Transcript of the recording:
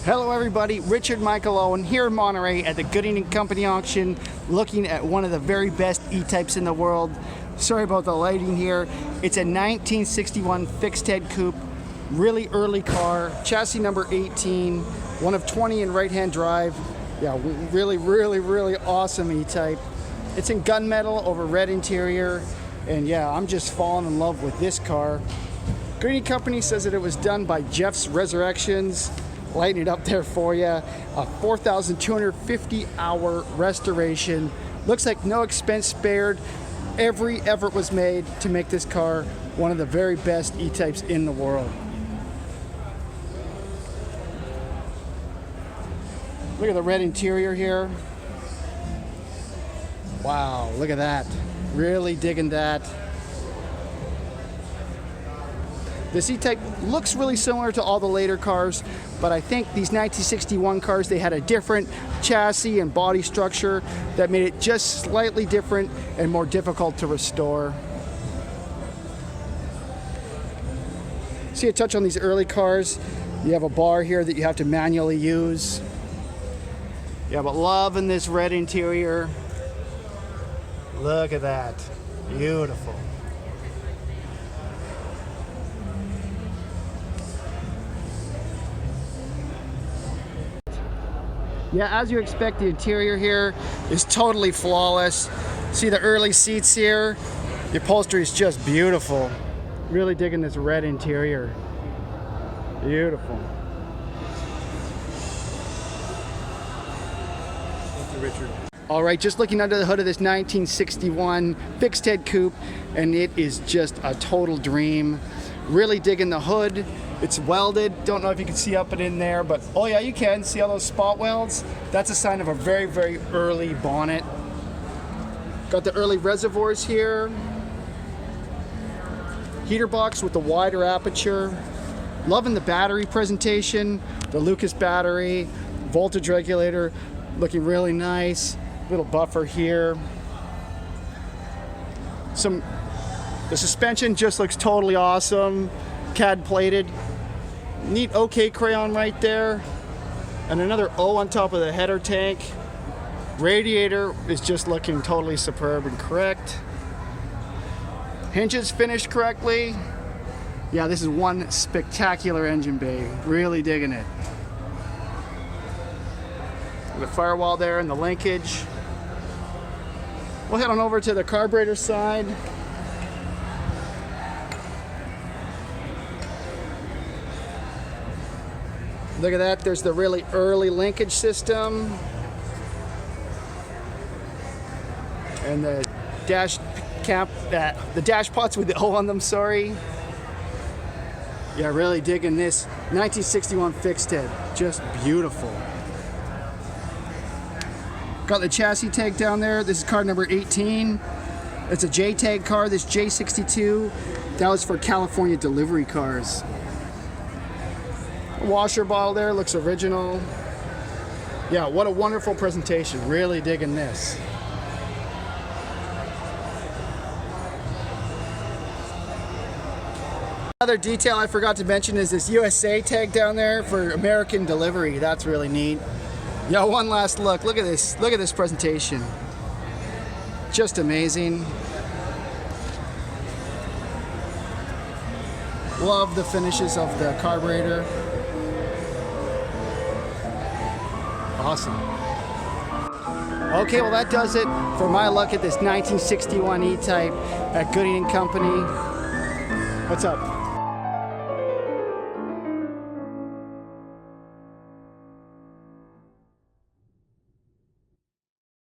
Hello everybody, Richard Michael Owen here in Monterey at the Gooding & Company auction, looking at one of the very best E-Types in the world. Sorry about the lighting here. It's a 1961 Fixed Head Coupe, really early car, chassis number 18, one of 20 in right-hand drive. Yeah, really awesome E-Type. It's in gunmetal over red interior, and yeah, I'm just falling in love with this car. Gooding & Company says that it was done by Jeff's Resurrections. Lighting it up there for you. A 4,250 hour restoration. Looks like no expense spared. Every effort was made to make this car one of the very best E-Types in the world. Look at the red interior here. Wow, look at that. Really digging that. This E-Type looks really similar to all the later cars, but I think these 1961 cars, they had a different chassis and body structure that made it just slightly different and more difficult to restore. See a touch on these early cars. You have a bar here that you have to manually use. Yeah, but loving this red interior. Look at that. Beautiful. Yeah, as you expect, the interior here is totally flawless. See the early seats here? The upholstery is just beautiful. Really digging this red interior. Beautiful. Thank you, Richard. All right, just looking under the hood of this 1961 Fixed Head Coupe, and it is just a total dream. Really digging the hood. It's welded. Don't know if you can see up and in there, but oh yeah, you can see all those spot welds. That's a sign of a very early bonnet. Got the early reservoirs here. Heater box with the wider aperture. Loving the battery presentation. The Lucas battery, voltage regulator, looking really nice. Little buffer here. The suspension just looks totally awesome. CAD plated. Neat OK crayon right there. And another O on top of the header tank. Radiator is just looking totally superb and correct. Hinges finished correctly. Yeah, this is one spectacular engine bay. Really digging it. The firewall there and the linkage. We'll head on over to the carburetor side. Look at that, there's the really early linkage system. And the dash cap, the dash pots with the O on them, sorry. Yeah, really digging this 1961 Fixed Head, just beautiful. Got the chassis tag down there. This is car number 18. It's a J tag car, this J62. That was for California delivery cars. Washer bottle there, looks original. Yeah, what a wonderful presentation. Really digging this. Another detail I forgot to mention is this USA tag down there for American delivery. That's really neat. Yeah, one last look. Look at this. Look at this presentation. Just amazing. Love the finishes of the carburetor. Awesome. Okay, well that does it for my look at this 1961 E-Type at Gooding & Company. What's up?